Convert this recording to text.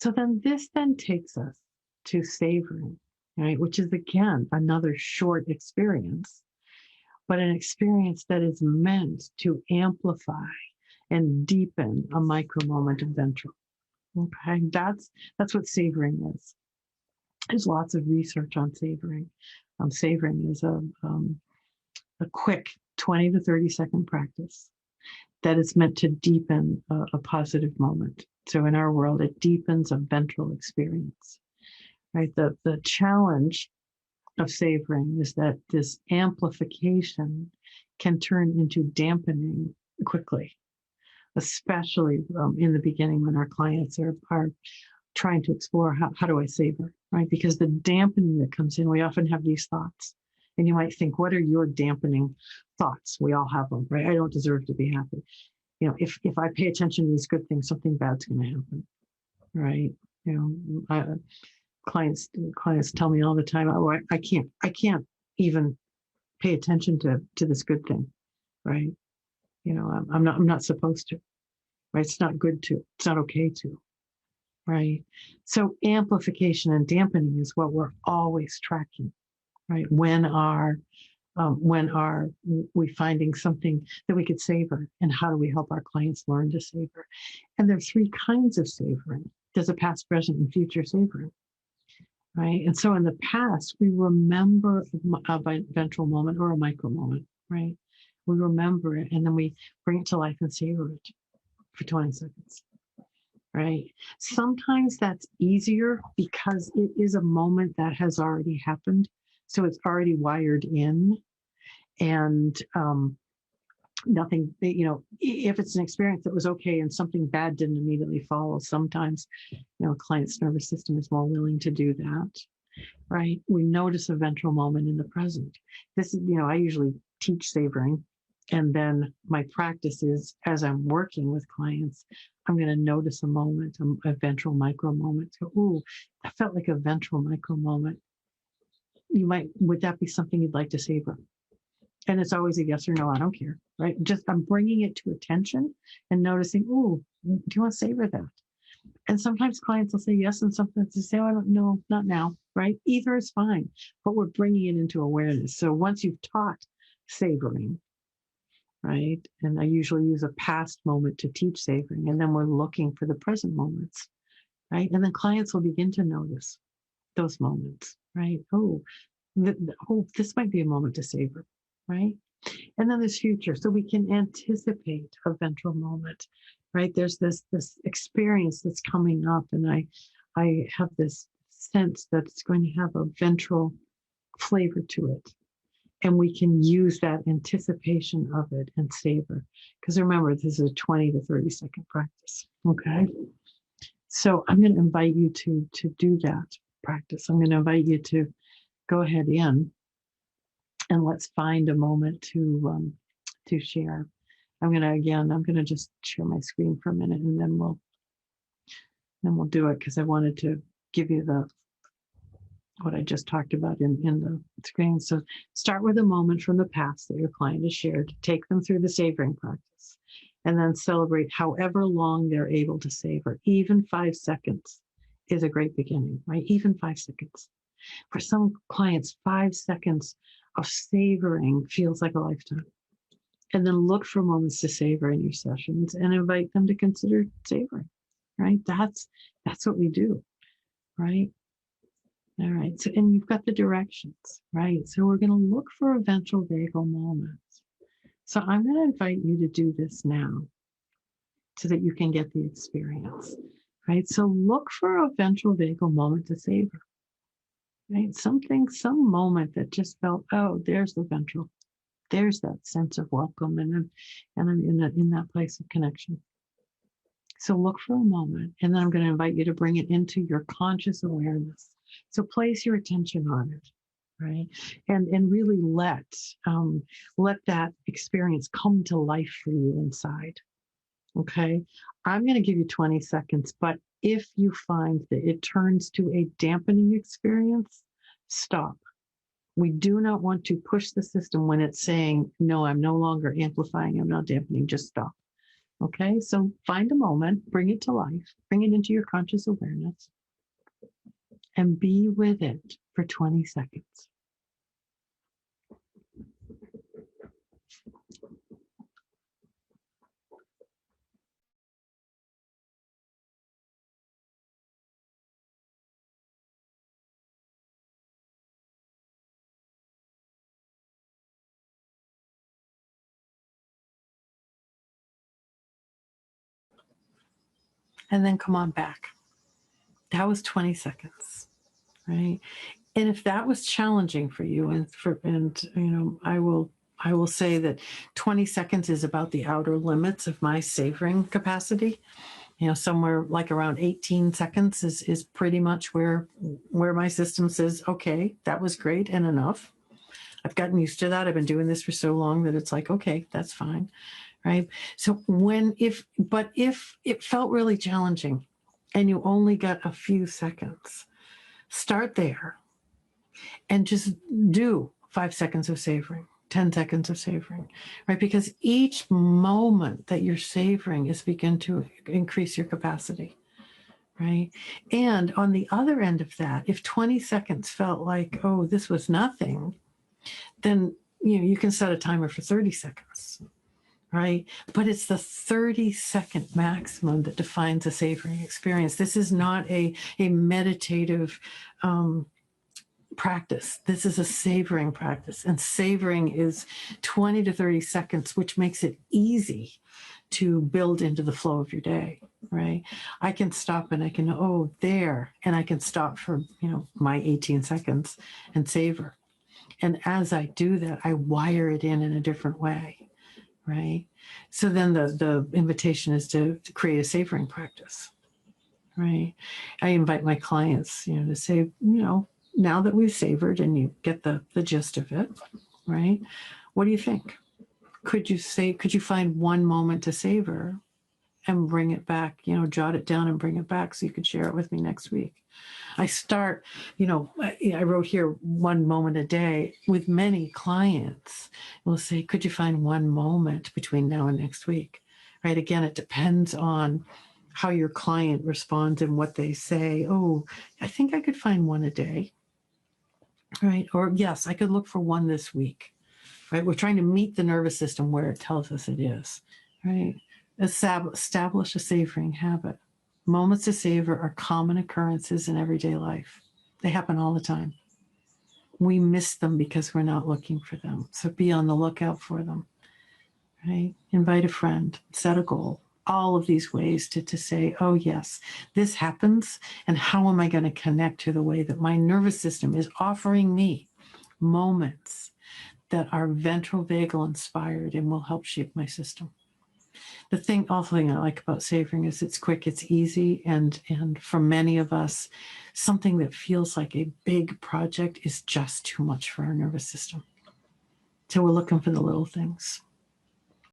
So then this then takes us to savoring, right? Which is again another short experience, but an experience that is meant to amplify and deepen a micro moment of ventral. Okay, that's what savoring is. There's lots of research on savoring. Savoring is a quick 20 to 30-second practice that is meant to deepen a positive moment. So in our world, it deepens a ventral experience, right? The challenge of savoring is that this amplification can turn into dampening quickly, especially in the beginning when our clients are trying to explore how do I savor, right? Because the dampening that comes in, we often have these thoughts. And you might think, what are your dampening thoughts? We all have them, right? I don't deserve to be happy. You know, if I pay attention to these good things, something bad's going to happen, right? You know, clients tell me all the time, oh, I can't even pay attention to this good thing, right? You know, I'm not supposed to, right? It's not good to, it's not okay to, right? So amplification and dampening is what we're always tracking, right? When are we finding something that we could savor, and how do we help our clients learn to savor? And there are three kinds of savoring. There's a past, present, and future savoring, right? And so in the past, we remember a ventral moment or a micro moment, right? We remember it, and then we bring it to life and savor it for 20 seconds, right? Sometimes that's easier because it is a moment that has already happened. So it's already wired in, and nothing, you know, if it's an experience that was okay and something bad didn't immediately follow, sometimes, you know, a client's nervous system is more willing to do that, right? We notice a ventral moment in the present. This is, you know, I usually teach savoring, and then my practice is, as I'm working with clients, I'm going to notice a moment, a ventral micro moment. So, ooh, that felt like a ventral micro moment. Would that be something you'd like to savor? And it's always a yes or no. I don't care, right? Just I'm bringing it to attention and noticing, ooh, do you want to savor that? And sometimes clients will say yes, and sometimes they say, oh, I don't know, not now, right? Either is fine, but we're bringing it into awareness. So once you've taught savoring, right? And I usually use a past moment to teach savoring, and then we're looking for the present moments, right? And then clients will begin to notice those moments, right? Oh, this might be a moment to savor, right? And then there's future. So we can anticipate a ventral moment, right? There's this experience that's coming up, and I have this sense that it's going to have a ventral flavor to it. And we can use that anticipation of it and savor. Because remember, this is a 20 to 30-second practice. Okay. So I'm going to invite you to do that practice. I'm going to invite you to go ahead in, and let's find a moment to share. I'm going to just share my screen for a minute, and then we'll do it, because I wanted to give you what I just talked about in the screen. So start with a moment from the past that your client has shared. Take them through the savoring practice, and then celebrate however long they're able to savor. Even 5 seconds is a great beginning, right? Even 5 seconds. For some clients, 5 seconds of savoring feels like a lifetime. And then look for moments to savor in your sessions and invite them to consider savoring, right? That's what we do, right? All right. So, and you've got the directions, right? So we're going to look for a ventral vagal moment. So I'm going to invite you to do this now so that you can get the experience, right? So look for a ventral vagal moment to savor, right? Some moment that just felt, oh, there's the ventral. There's that sense of welcome, and I'm in that place of connection. So look for a moment, and then I'm going to invite you to bring it into your conscious awareness. So place your attention on it, right? And really let that experience come to life for you inside. Okay. I'm going to give you 20 seconds, but if you find that it turns to a dampening experience, stop. We do not want to push the system when it's saying, no, I'm no longer amplifying, I'm not dampening, just stop. Okay, so find a moment, bring it to life, bring it into your conscious awareness, and be with it for 20 seconds. And then come on back. That was 20 seconds, right? And if that was challenging for you, I will say that 20 seconds is about the outer limits of my savoring capacity. Somewhere like around 18 seconds is pretty much where my system says, okay, that was great and enough. I've gotten used to that. I've been doing this for so long that it's like, okay, that's fine, right? So if it felt really challenging and you only got a few seconds, start there and just do 5 seconds of savoring, 10 seconds of savoring, right? Because each moment that you're savoring is begin to increase your capacity, right? And on the other end of that, if 20 seconds felt like, oh, this was nothing, then you can set a timer for 30 seconds, right? But it's the 30-second maximum that defines a savoring experience. This is not a meditative practice. This is a savoring practice, and savoring is 20 to 30 seconds, which makes it easy to build into the flow of your day, right? I can stop and I can, and I can stop for, my 18 seconds and savor. And as I do that, I wire it in a different way, right? So then the invitation is to create a savoring practice, right? I invite my clients, to say, now that we've savored and you get the gist of it, right? What do you think? Could you find one moment to savor and bring it back, jot it down and bring it back so you could share it with me next week? I start, I wrote here 1 moment a day with many clients. We'll say, could you find one moment between now and next week? Right? Again, it depends on how your client responds and what they say. Oh, I think I could find one a day. Right? Or yes, I could look for one this week. Right? We're trying to meet the nervous system where it tells us it is. Right? Establish a savoring habit. Moments to savor are common occurrences in everyday life. They happen all the time. We miss them because we're not looking for them. So be on the lookout for them. Right? Invite a friend, set a goal. All of these ways to say, oh yes, this happens, and how am I going to connect to the way that my nervous system is offering me moments that are ventral vagal inspired and will help shape my system. The thing I like about savoring is it's quick, it's easy, and for many of us, something that feels like a big project is just too much for our nervous system. So we're looking for the little things.